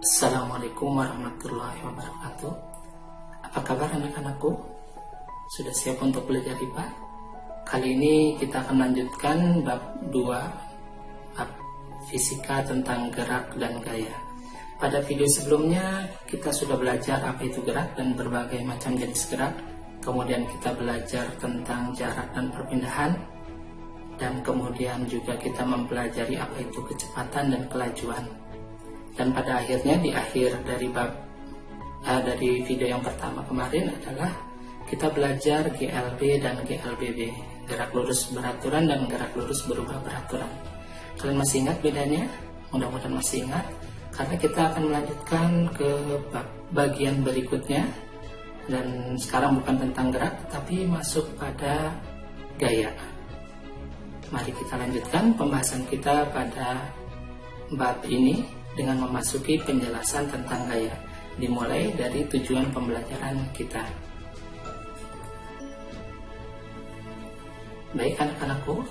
Assalamualaikum warahmatullahi wabarakatuh. Apa kabar anak-anakku? Sudah siap untuk belajar IPA? Kali ini kita akan lanjutkan bab 2, bab fisika tentang gerak dan gaya. Pada video sebelumnya kita sudah belajar apa itu gerak dan berbagai macam jenis gerak. Kemudian kita belajar tentang jarak dan perpindahan. Dan kemudian juga kita mempelajari apa itu kecepatan dan kelajuan. Dan pada akhirnya di akhir dari dari video yang pertama kemarin adalah kita belajar GLB dan GLBB, gerak lurus beraturan dan gerak lurus berubah beraturan. Kalian masih ingat bedanya? Mudah-mudahan masih ingat, karena kita akan melanjutkan ke bagian berikutnya. Dan sekarang bukan tentang gerak, tapi masuk pada gaya. Mari kita lanjutkan pembahasan kita pada bab ini dengan memasuki penjelasan tentang gaya, dimulai dari tujuan pembelajaran kita. Baik anak-anakku,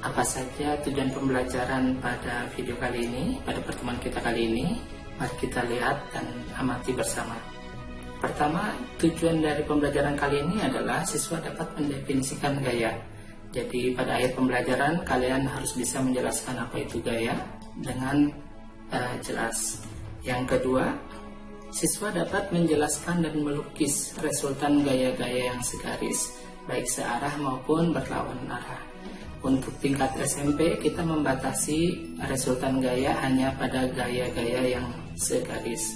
apa saja tujuan pembelajaran pada video kali ini, pada pertemuan kita kali ini? Mari kita lihat dan amati bersama. Pertama, tujuan dari pembelajaran kali ini adalah siswa dapat mendefinisikan gaya. Jadi pada akhir pembelajaran kalian harus bisa menjelaskan apa itu gaya dengan jelas. Yang kedua, siswa dapat menjelaskan dan melukis resultan gaya-gaya yang segaris, baik searah maupun berlawanan arah. Untuk tingkat SMP, kita membatasi resultan gaya hanya pada gaya-gaya yang segaris.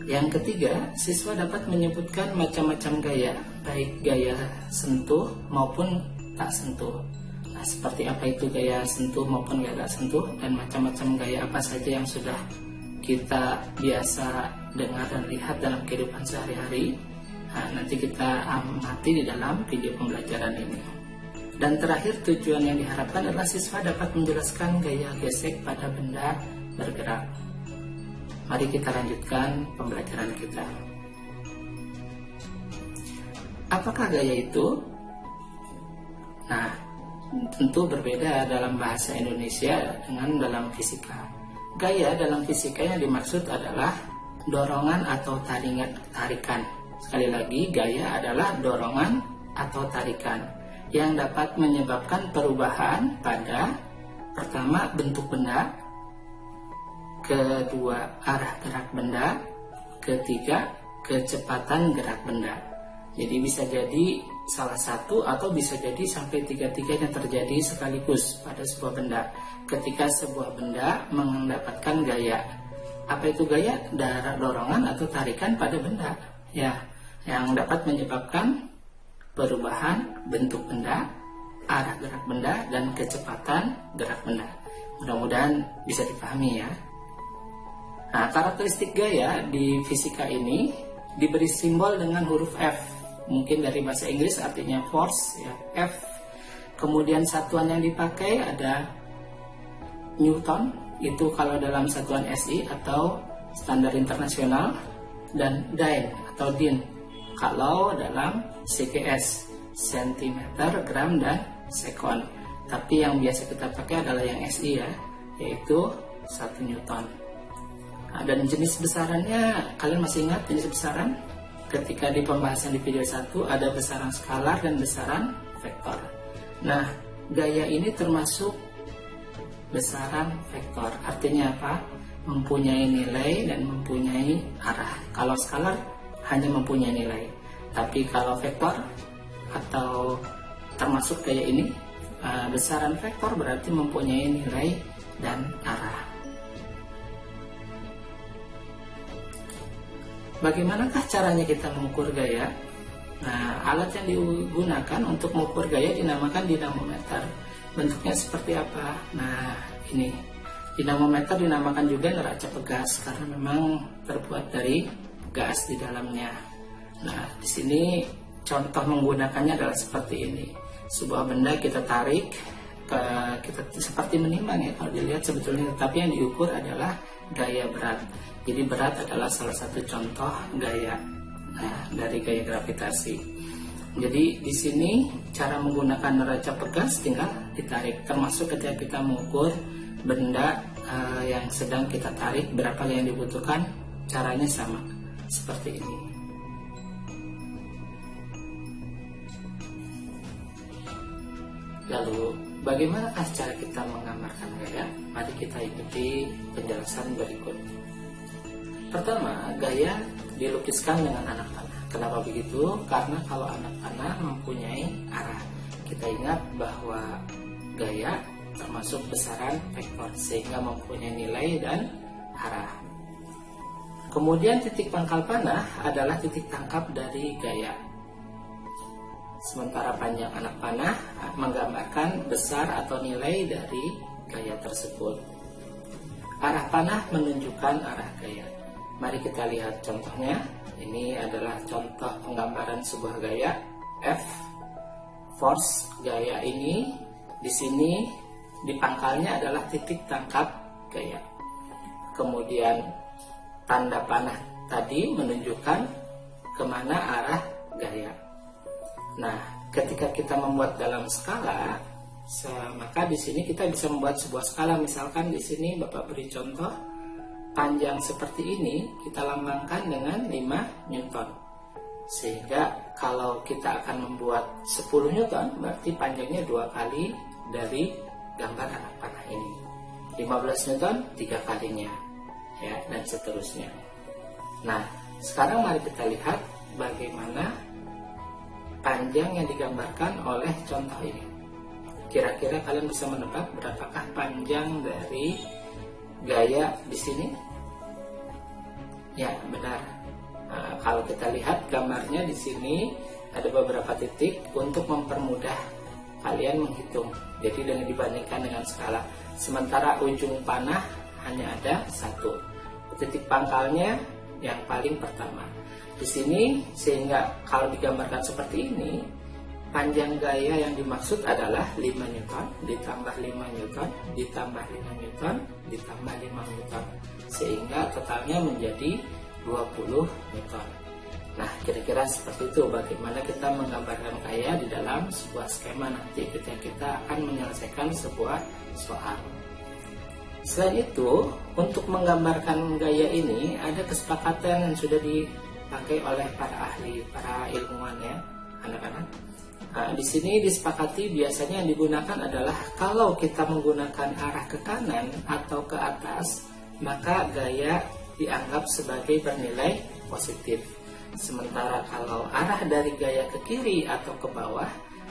Yang ketiga, siswa dapat menyebutkan macam-macam gaya, baik gaya sentuh maupun tak sentuh. Nah, seperti apa itu gaya sentuh maupun gaya tak sentuh, dan macam-macam gaya apa saja yang sudah kita biasa dengar dan lihat dalam kehidupan sehari-hari. Nah, nanti kita amati di dalam video pembelajaran ini. Dan terakhir, tujuan yang diharapkan adalah siswa dapat menjelaskan gaya gesek pada benda bergerak. Mari kita lanjutkan pembelajaran kita. Apakah gaya itu? Nah, tentu berbeda dalam bahasa Indonesia dengan dalam fisika. Gaya dalam fisika yang dimaksud adalah dorongan atau tarikan. Sekali lagi, gaya adalah dorongan atau tarikan yang dapat menyebabkan perubahan pada pertama bentuk benda, kedua arah gerak benda, ketiga kecepatan gerak benda. Jadi bisa jadi salah satu atau bisa jadi sampai tiga-tiganya terjadi sekaligus pada sebuah benda. Ketika sebuah benda mendapatkan gaya. Apa itu gaya? Dorongan atau tarikan pada benda, ya, yang dapat menyebabkan perubahan bentuk benda, arah gerak benda, dan kecepatan gerak benda. Mudah-mudahan bisa dipahami ya. Nah, karakteristik gaya di fisika ini diberi simbol dengan huruf F. Mungkin dari bahasa Inggris artinya force, ya, F. Kemudian satuan yang dipakai ada Newton, itu kalau dalam satuan SI atau standar internasional, dan Din atau Din kalau dalam CGS, cm, gram, dan sekon. Tapi yang biasa kita pakai adalah yang SI ya, yaitu 1 Newton. Nah, dan jenis besarannya, kalian masih ingat jenis besaran? Ketika di pembahasan di video 1 ada besaran skalar dan besaran vektor. Nah, gaya ini termasuk besaran vektor. Artinya apa? Mempunyai nilai dan mempunyai arah. Kalau skalar hanya mempunyai nilai. Tapi kalau vektor atau termasuk gaya ini, besaran vektor berarti mempunyai nilai dan arah. Bagaimanakah caranya kita mengukur gaya? Nah, alat yang digunakan untuk mengukur gaya dinamakan dinamometer. Bentuknya seperti apa? Nah, ini. Dinamometer dinamakan juga neraca pegas karena memang terbuat dari gas di dalamnya. Nah, di sini contoh menggunakannya adalah seperti ini. Sebuah benda kita tarik, kita seperti menimbang ya kalau dilihat sebetulnya, tapi yang diukur adalah gaya berat. Jadi berat adalah salah satu contoh gaya, dari gaya gravitasi. Jadi di sini cara menggunakan neraca pegas tinggal ditarik, termasuk ketika kita mengukur benda yang sedang kita tarik, berapa yang dibutuhkan, caranya sama seperti ini. Lalu bagaimanakah cara kita menggambarkan gaya? Mari kita ikuti penjelasan berikut. Pertama, gaya dilukiskan dengan anak panah. Kenapa begitu? Karena kalau anak panah mempunyai arah. Kita ingat bahwa gaya termasuk besaran vektor sehingga mempunyai nilai dan arah. Kemudian titik pangkal panah adalah titik tangkap dari gaya. Sementara panjang anak panah menggambarkan besar atau nilai dari gaya tersebut. Arah panah menunjukkan arah gaya. Mari kita lihat contohnya. Ini adalah contoh penggambaran sebuah gaya F. Force gaya ini di sini di pangkalnya adalah titik tangkap gaya. Kemudian tanda panah tadi menunjukkan kemana arah gaya. Nah, ketika kita membuat dalam skala, maka di sini kita bisa membuat sebuah skala. Misalkan di sini Bapak beri contoh panjang seperti ini, kita lambangkan dengan 5 Newton. Sehingga kalau kita akan membuat 10 Newton, berarti panjangnya 2 kali dari gambar anak panah ini. 15 Newton 3 kalinya, ya, dan seterusnya. Nah, sekarang mari kita lihat bagaimana panjang yang digambarkan oleh contoh ini. Kira-kira kalian bisa menebak berapakah panjang dari gaya di sini? Ya, benar. Nah, kalau kita lihat gambarnya di sini ada beberapa titik untuk mempermudah kalian menghitung. Jadi dengan dibandingkan dengan skala, sementara ujung panah hanya ada 1. Titik pangkalnya yang paling pertama. Di sini sehingga kalau digambarkan seperti ini, panjang gaya yang dimaksud adalah 5 Newton ditambah 5 Newton ditambah 5 Newton ditambah 5 Newton sehingga totalnya menjadi 20 Newton. Nah, kira-kira seperti itu bagaimana kita menggambarkan gaya di dalam sebuah skema nanti ketika kita akan menyelesaikan sebuah soal. Selain itu, untuk menggambarkan gaya ini ada kesepakatan yang sudah dipakai oleh para ahli, para ilmuwan, ya, anak-anak. Nah, di sini disepakati biasanya yang digunakan adalah kalau kita menggunakan arah ke kanan atau ke atas, maka gaya dianggap sebagai bernilai positif. Sementara kalau arah dari gaya ke kiri atau ke bawah,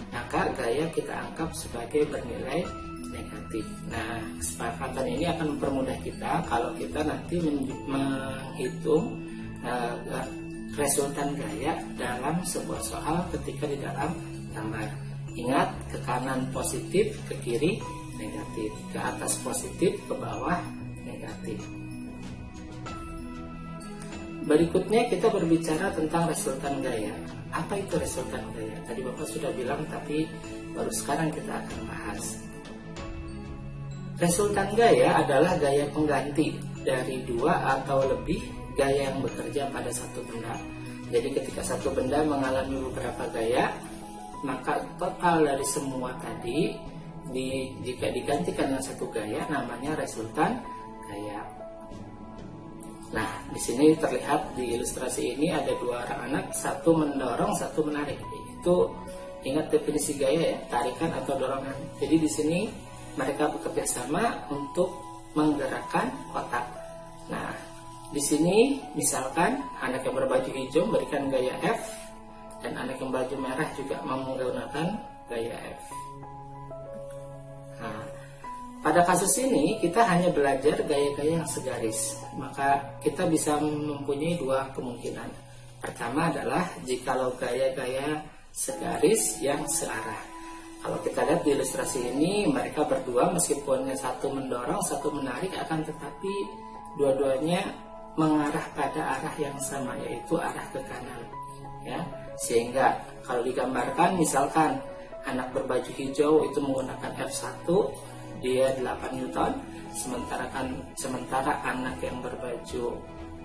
maka gaya kita anggap sebagai bernilai negatif. Nah, kesepakatan ini akan mempermudah kita kalau kita nanti menghitung resultan gaya dalam sebuah soal ketika di dalam gambar. Ingat, ke kanan positif, ke kiri negatif, ke atas positif, ke bawah negatif. Berikutnya kita berbicara tentang resultan gaya. Apa itu resultan gaya? Tadi Bapak sudah bilang, tapi baru sekarang kita akan bahas. Resultan gaya adalah gaya pengganti dari 2 atau lebih gaya yang bekerja pada satu benda. Jadi ketika satu benda mengalami beberapa gaya, maka total dari semua tadi jika digantikan dengan satu gaya namanya resultan gaya. Nah, di sini terlihat di ilustrasi ini ada 2 orang anak, satu mendorong, satu menarik. Itu ingat definisi gaya, ya, tarikan atau dorongan. Jadi di sini mereka bekerja sama untuk menggerakkan kotak. Nah, di sini misalkan anak yang berbaju hijau memberikan gaya F dan anak yang baju merah juga menggunakan gaya F. Nah, pada kasus ini kita hanya belajar gaya-gaya yang segaris, maka kita bisa mempunyai 2 kemungkinan. Pertama adalah jikalau gaya-gaya segaris yang searah. Kalau kita lihat di ilustrasi ini, mereka berdua meskipun satu mendorong, satu menarik, akan tetapi dua-duanya mengarah pada arah yang sama, yaitu arah ke kanan. Ya, sehingga kalau digambarkan, misalkan anak berbaju hijau itu menggunakan F1, dia 8 Newton, sementara anak yang berbaju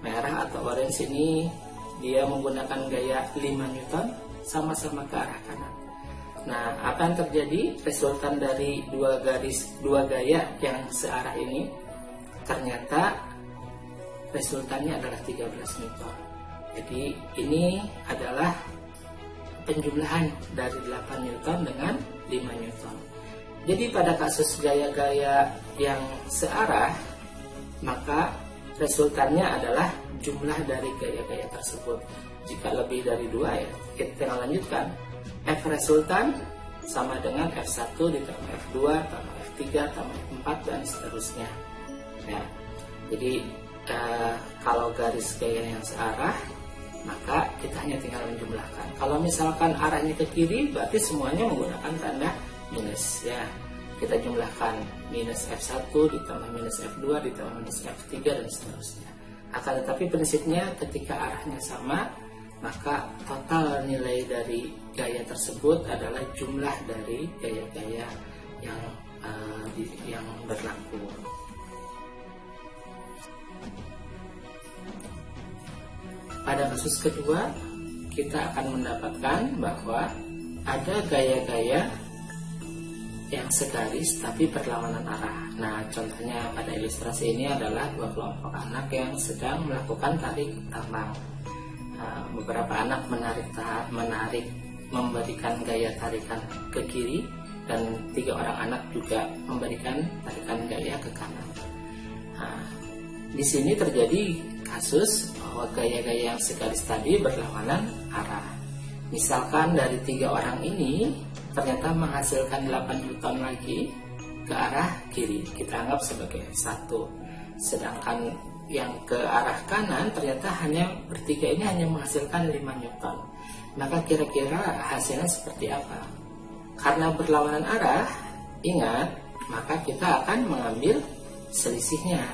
merah atau orange ini dia menggunakan gaya 5 Newton, sama-sama ke arah kanan. Nah, apa yang terjadi resultan dari 2 gaya yang searah ini? ternyata resultannya adalah 13 Newton. Jadi ini adalah penjumlahan dari 8 Newton dengan 5 Newton. Jadi pada kasus gaya-gaya yang searah, maka resultannya adalah jumlah dari gaya-gaya tersebut. Jika lebih dari 2 ya, kita tinggal lanjutkan. F resultan sama dengan F1 ditambah F2 tambah F3 tambah F4 dan seterusnya. Ya. Jadi kalau garis gaya yang searah, maka kita hanya tinggal menjumlahkan. Kalau misalkan arahnya ke kiri, berarti semuanya menggunakan tanda minus ya. Kita jumlahkan minus F1 ditambah minus F2 ditambah minus F3 dan seterusnya. Akan tetapi prinsipnya ketika arahnya sama, maka total nilai dari gaya tersebut adalah jumlah dari gaya-gaya yang berlaku. Pada kasus kedua, kita akan mendapatkan bahwa ada gaya-gaya yang segaris tapi berlawanan arah. Nah, contohnya pada ilustrasi ini adalah dua kelompok anak yang sedang melakukan tarik tambang. Beberapa anak menarik memberikan gaya tarikan ke kiri, dan 3 orang anak juga memberikan tarikan gaya ke kanan. Di sini terjadi kasus bahwa gaya-gaya yang segaris tadi berlawanan arah. Misalkan dari 3 orang ini ternyata menghasilkan 8 Newton lagi ke arah kiri, kita anggap sebagai F1. Sedangkan yang ke arah kanan ternyata bertiga ini hanya menghasilkan 5 Newton. Maka kira-kira hasilnya seperti apa? Karena berlawanan arah, ingat, maka kita akan mengambil selisihnya.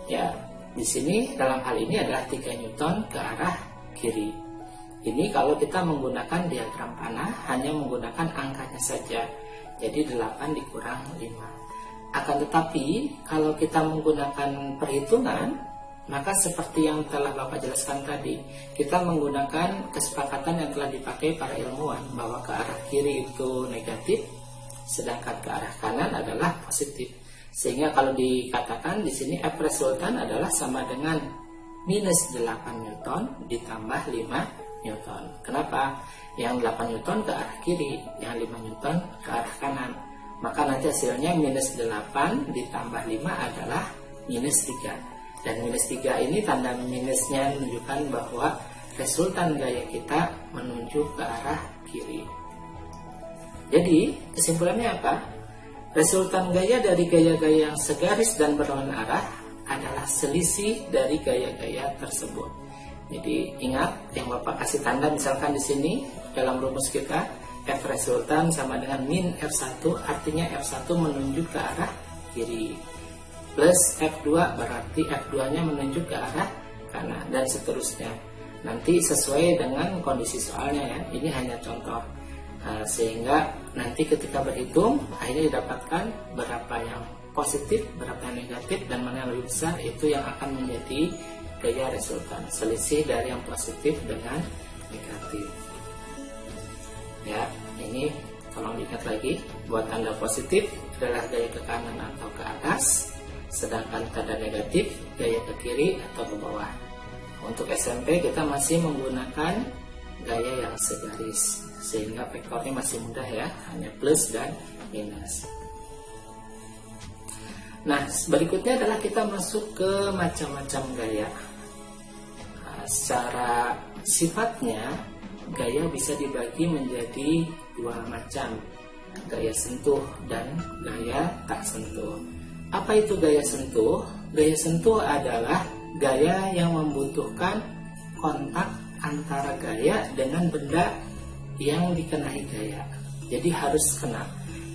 Ya, di sini dalam hal ini adalah 3 Newton ke arah kiri. Ini kalau kita menggunakan diagram panah hanya menggunakan angkanya saja. Jadi 8 dikurang 5. Akan tetapi kalau kita menggunakan perhitungan, maka seperti yang telah Bapak jelaskan tadi, kita menggunakan kesepakatan yang telah dipakai para ilmuwan bahwa ke arah kiri itu negatif, sedangkan ke arah kanan adalah positif. Sehingga kalau dikatakan di sini F resultan adalah sama dengan minus 8 Newton ditambah 5 Newton. Kenapa? Yang 8 Newton ke arah kiri, yang 5 Newton ke arah kanan. Maka nanti hasilnya minus 8 ditambah 5 adalah minus 3. Dan minus 3 ini tanda minusnya menunjukkan bahwa resultan gaya kita menuju ke arah kiri. Jadi kesimpulannya apa? Resultan gaya dari gaya-gaya yang segaris dan berlawanan arah adalah selisih dari gaya-gaya tersebut. Jadi ingat yang Bapak kasih tanda misalkan di sini dalam rumus kita F resultan sama dengan min F1, artinya F1 menunjuk ke arah kiri. Plus F2 berarti F2 nya menunjuk ke arah kanan dan seterusnya. Nanti sesuai dengan kondisi soalnya ya. Ini hanya contoh. Sehingga nanti ketika berhitung akhirnya didapatkan berapa yang positif, berapa yang negatif, dan mana yang lebih besar, itu yang akan menjadi gaya resultan. Selisih dari yang positif dengan negatif. Ya, ini tolong diingat lagi, buat tanda positif adalah gaya ke kanan atau ke atas, sedangkan tanda negatif gaya ke kiri atau ke bawah. Untuk SMP kita masih menggunakan gaya yang segaris, sehingga vektornya masih mudah ya, hanya plus dan minus. Nah, berikutnya adalah kita masuk ke macam-macam gaya. Secara sifatnya gaya bisa dibagi menjadi 2 macam, gaya sentuh dan gaya tak sentuh. Apa itu gaya sentuh? Gaya sentuh adalah gaya yang membutuhkan kontak antara gaya dengan benda yang dikenai gaya. Jadi harus kena.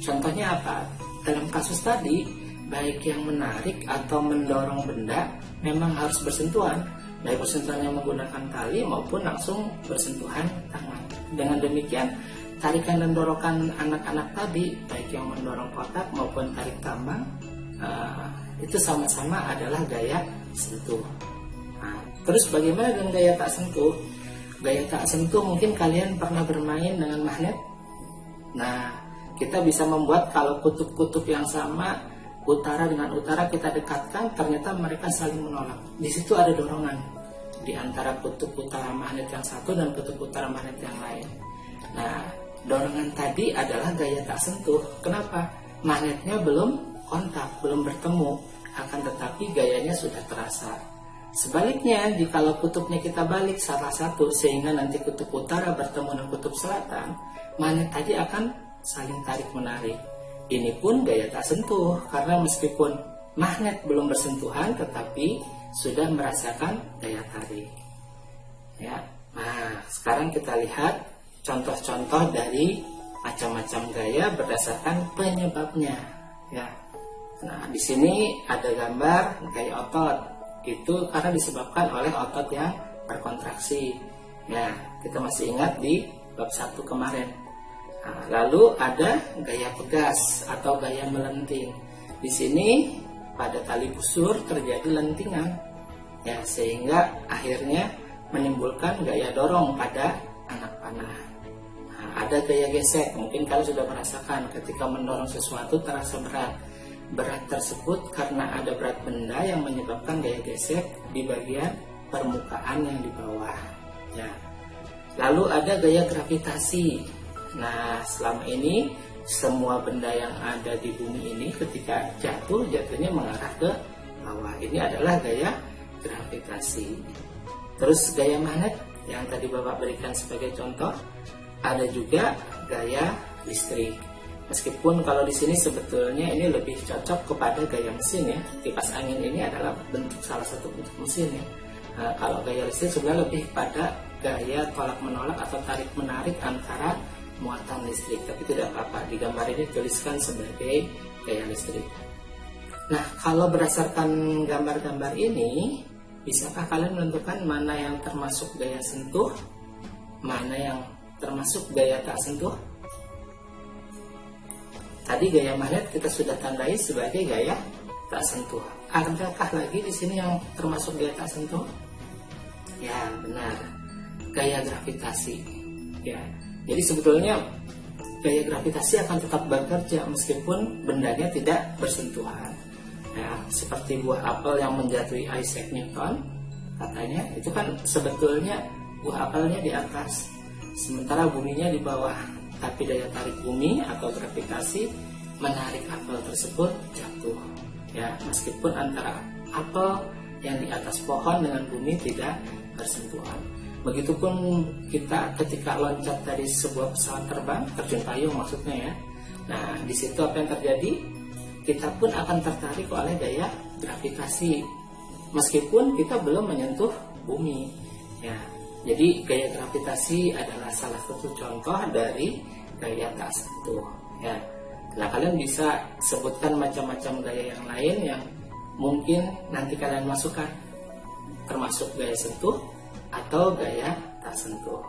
Contohnya apa? Dalam kasus tadi, baik yang menarik atau mendorong benda memang harus bersentuhan, baik bersentuhan yang menggunakan tali maupun langsung bersentuhan tangan. Dengan demikian, tarikan dan dorongan anak-anak tadi, baik yang mendorong kotak maupun tarik tambang, itu sama-sama adalah gaya sentuh. Terus bagaimana dengan gaya tak sentuh? Gaya tak sentuh mungkin kalian pernah bermain dengan magnet. Nah, kita bisa membuat kalau kutub-kutub yang sama utara dengan utara kita dekatkan, ternyata mereka saling menolak. Di situ ada dorongan di antara kutub utara magnet yang satu dan kutub utara magnet yang lain. Nah, dorongan tadi adalah gaya tak sentuh. Kenapa? Magnetnya belum kontak, belum bertemu, akan tetapi gayanya sudah terasa. Sebaliknya, jikalau kutubnya kita balik salah satu sehingga nanti kutub utara bertemu dengan kutub selatan, magnet tadi akan saling tarik menarik. Ini pun gaya tak sentuh, karena meskipun magnet belum bersentuhan tetapi sudah merasakan gaya tarik. Ya. Nah, sekarang kita lihat contoh-contoh dari macam-macam gaya berdasarkan penyebabnya. Ya. Nah, di sini ada gambar gaya otot. Itu karena disebabkan oleh otot yang berkontraksi. Ya, kita masih ingat di bab 1 kemarin. Nah, lalu ada gaya pegas atau gaya melenting. Di sini pada tali busur terjadi lentingan, ya, sehingga akhirnya menimbulkan gaya dorong pada anak panah. Nah, ada gaya gesek. Mungkin kalian sudah merasakan ketika mendorong sesuatu terasa berat. Berat tersebut karena ada berat benda yang menyebabkan gaya gesek di bagian permukaan yang di bawah. Ya. Lalu ada gaya gravitasi. Nah, selama ini semua benda yang ada di bumi ini ketika jatuhnya mengarah ke bawah. Ini adalah gaya gravitasi. Terus gaya magnet yang tadi Bapak berikan sebagai contoh, ada juga gaya listrik. Meskipun kalau di sini sebetulnya ini lebih cocok kepada gaya mesin, ya. Kipas angin ini adalah salah satu bentuk mesin, ya. Nah, kalau gaya listrik sebenarnya lebih pada gaya tolak menolak atau tarik menarik antara muatan listrik. Tapi tidak apa-apa, di gambar ini tuliskan sebagai gaya listrik. Nah, kalau berdasarkan gambar-gambar ini, bisakah kalian menentukan mana yang termasuk gaya sentuh, mana yang termasuk gaya tak sentuh? Tadi gaya magnet kita sudah tandai sebagai gaya tak sentuh. Adakah lagi di sini yang termasuk gaya tak sentuh? Ya, benar. Gaya gravitasi. Ya. Jadi sebetulnya gaya gravitasi akan tetap bekerja meskipun bendanya tidak bersentuhan. Ya, seperti buah apel yang menjatuhi Isaac Newton, katanya itu kan sebetulnya buah apelnya di atas, sementara buminya di bawah. Tapi daya tarik bumi atau gravitasi menarik apel tersebut jatuh. Ya, meskipun antara apel yang di atas pohon dengan bumi tidak bersentuhan. Begitupun kita ketika loncat dari sebuah pesawat terbang, terjun payung maksudnya, ya. Nah, di situ apa yang terjadi? Kita pun akan tertarik oleh gaya gravitasi, meskipun kita belum menyentuh bumi. Ya. Jadi gaya gravitasi adalah salah satu contoh dari gaya tak sentuh. Ya. Nah, kalian bisa sebutkan macam-macam gaya yang lain yang mungkin nanti kalian masukkan, termasuk gaya sentuh atau gaya tak sentuh.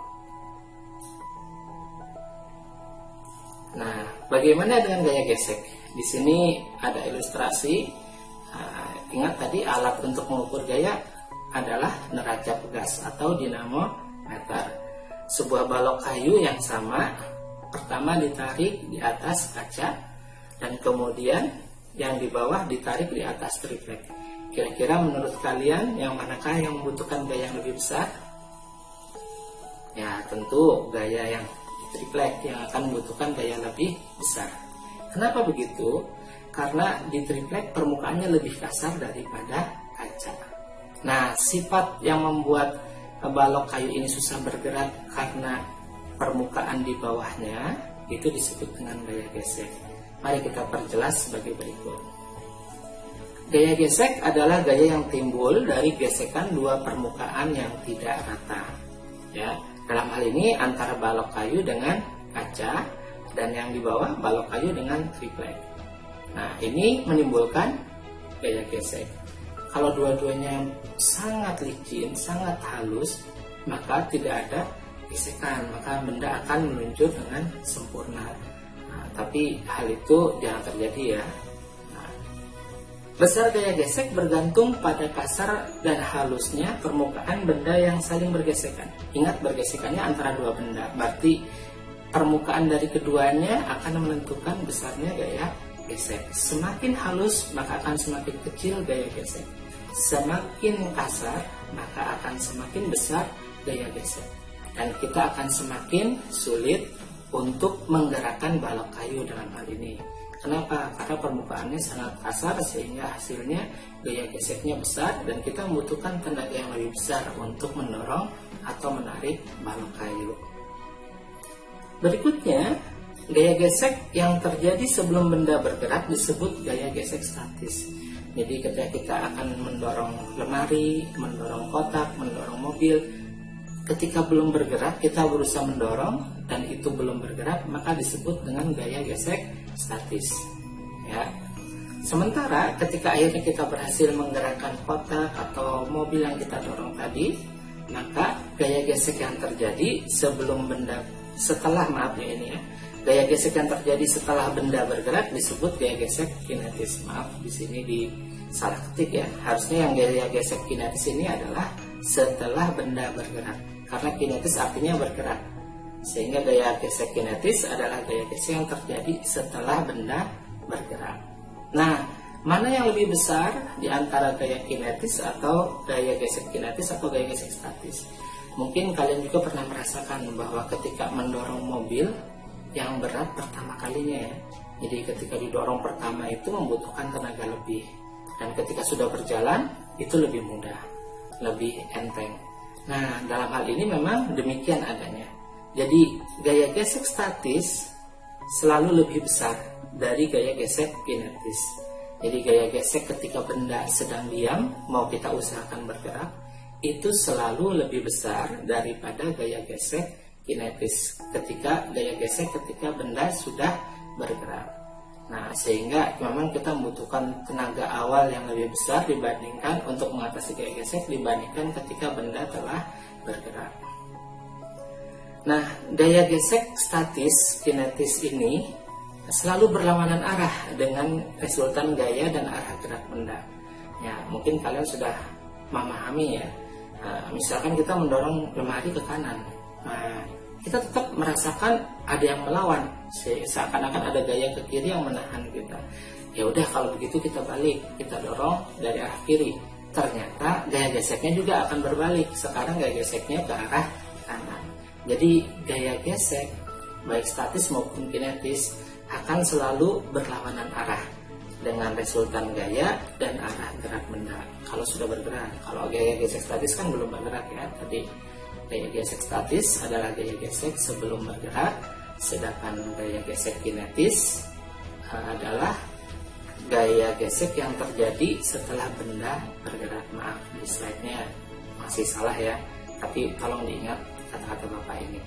Nah, bagaimana dengan gaya gesek? Di sini ada ilustrasi. Ingat tadi alat untuk mengukur gaya adalah neraca pegas atau dinamometer. Sebuah balok kayu yang sama, pertama ditarik di atas kaca dan kemudian yang di bawah ditarik di atas triplek. Kira-kira menurut kalian yang manakah yang membutuhkan gaya yang lebih besar? Ya, tentu gaya yang triplek yang akan membutuhkan gaya lebih besar. Kenapa begitu? Karena di triplek permukaannya lebih kasar daripada kaca. Nah, sifat yang membuat balok kayu ini susah bergerak karena permukaan di bawahnya itu disebut dengan gaya gesek. Mari kita perjelas sebagai berikut. Gaya gesek adalah gaya yang timbul dari gesekan dua permukaan yang tidak rata. Ya, dalam hal ini antara balok kayu dengan kaca dan yang di bawah balok kayu dengan triplek. Nah, ini menimbulkan gaya gesek. Kalau dua-duanya sangat licin, sangat halus, maka tidak ada gesekan, maka benda akan meluncur dengan sempurna. Nah, tapi hal itu jangan terjadi, ya. Nah, besar gaya gesek bergantung pada kasar dan halusnya permukaan benda yang saling bergesekan. Ingat, bergesekannya antara dua benda, berarti permukaan dari keduanya akan menentukan besarnya gaya gesek. Semakin halus maka akan semakin kecil gaya gesek. Semakin kasar maka akan semakin besar gaya gesek. Dan kita akan semakin sulit untuk menggerakkan balok kayu dalam hal ini. Kenapa? Karena permukaannya sangat kasar sehingga hasilnya gaya geseknya besar dan kita membutuhkan tenaga yang lebih besar untuk mendorong atau menarik balok kayu. Berikutnya, gaya gesek yang terjadi sebelum benda bergerak disebut gaya gesek statis. Jadi ketika kita akan mendorong lemari, mendorong kotak, mendorong mobil, ketika belum bergerak kita berusaha mendorong dan itu belum bergerak, maka disebut dengan gaya gesek statis. Ya. Sementara ketika akhirnya kita berhasil menggerakkan kotak atau mobil yang kita dorong tadi, maka gaya gesek yang terjadi gaya gesek yang terjadi setelah benda bergerak disebut gaya gesek kinetis. Maaf, di sini salah ketik ya. Harusnya yang gaya gesek kinetis ini adalah setelah benda bergerak. Karena kinetis artinya bergerak. Sehingga gaya gesek kinetis adalah gaya gesek yang terjadi setelah benda bergerak. Nah, mana yang lebih besar di antara gaya kinetis atau gaya gesek kinetis atau gaya gesek statis? Mungkin kalian juga pernah merasakan bahwa ketika mendorong mobil yang berat pertama kalinya ya. Jadi ketika didorong pertama itu membutuhkan tenaga lebih. Dan ketika sudah berjalan itu lebih mudah, lebih enteng. Nah, dalam hal ini memang demikian adanya. Jadi gaya gesek statis selalu lebih besar dari gaya gesek kinetis. Jadi gaya gesek ketika benda sedang diam mau kita usahakan bergerak itu selalu lebih besar daripada gaya gesek kinetis ketika benda sudah bergerak. Nah, sehingga memang kita membutuhkan tenaga awal yang lebih besar dibandingkan untuk mengatasi gaya gesek dibandingkan ketika benda telah bergerak. Nah, gaya gesek statis kinetis ini selalu berlawanan arah dengan resultan gaya dan arah gerak benda. Ya, mungkin kalian sudah memahami ya. Misalkan kita mendorong lemari ke kanan, nah, kita tetap merasakan ada yang melawan, seakan-akan ada gaya ke kiri yang menahan kita. Ya udah, kalau begitu kita balik, kita dorong dari arah kiri. Ternyata gaya geseknya juga akan berbalik. Sekarang gaya geseknya ke arah kanan. Jadi gaya gesek baik statis maupun kinetis akan selalu berlawanan arah dengan resultan gaya dan arah gerak benda kalau sudah bergerak. Kalau gaya gesek statis kan belum bergerak ya. Tadi gaya gesek statis adalah gaya gesek sebelum bergerak, sedangkan gaya gesek kinetis adalah gaya gesek yang terjadi setelah benda bergerak. Maaf, di slide-nya masih salah ya, tapi tolong diingat kata-kata Bapak ini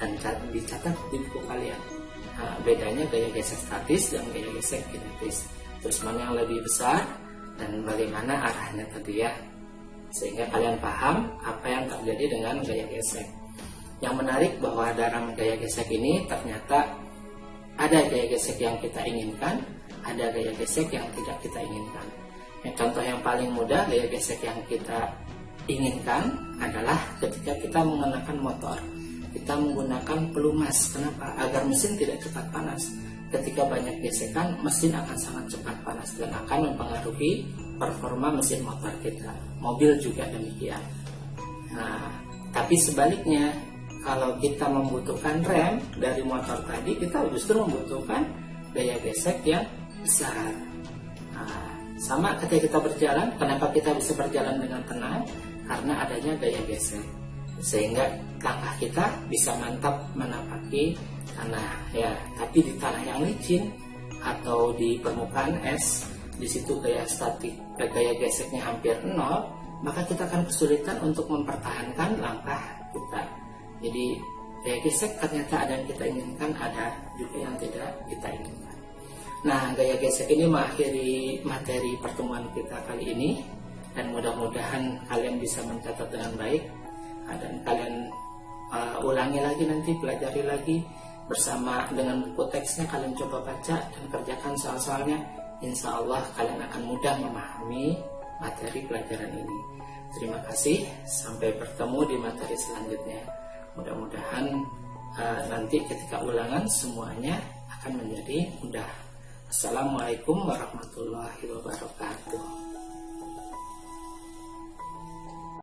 dan dicatat di buku kalian. Nah, bedanya gaya gesek statis dan gaya gesek kinetis. Terus mana yang lebih besar dan bagaimana arahnya tadi ya, sehingga kalian paham apa yang terjadi dengan gaya gesek. Yang menarik bahwa dalam gaya gesek ini ternyata ada gaya gesek yang kita inginkan, ada gaya gesek yang tidak kita inginkan. Contoh yang paling mudah gaya gesek yang kita inginkan adalah ketika kita menggunakan motor. Kita menggunakan pelumas. Kenapa? Agar mesin tidak cepat panas. Ketika banyak gesekan, mesin akan sangat cepat panas dan akan mempengaruhi performa mesin motor kita. Mobil juga demikian. Nah, tapi sebaliknya, kalau kita membutuhkan rem dari motor tadi, kita justru membutuhkan gaya gesek yang besar. Nah, sama ketika kita berjalan, kenapa kita bisa berjalan dengan tenang? Karena adanya gaya gesek. Sehingga langkah kita bisa mantap menapaki tanah ya. Tapi di tanah yang licin atau di permukaan es, di situ gaya geseknya hampir nol, maka kita akan kesulitan untuk mempertahankan langkah kita. Jadi gaya gesek ternyata ada yang kita inginkan, ada juga yang tidak kita inginkan. Nah, gaya gesek ini mengakhiri materi pertemuan kita kali ini, dan mudah-mudahan kalian bisa mencatat dengan baik. Dan kalian ulangi lagi nanti, pelajari lagi bersama dengan buku teksnya, kalian coba baca dan kerjakan soal-soalnya. Insya Allah kalian akan mudah memahami materi pelajaran ini. Terima kasih, sampai bertemu di materi selanjutnya. Mudah-mudahan nanti ketika ulangan semuanya akan menjadi mudah. Assalamualaikum warahmatullahi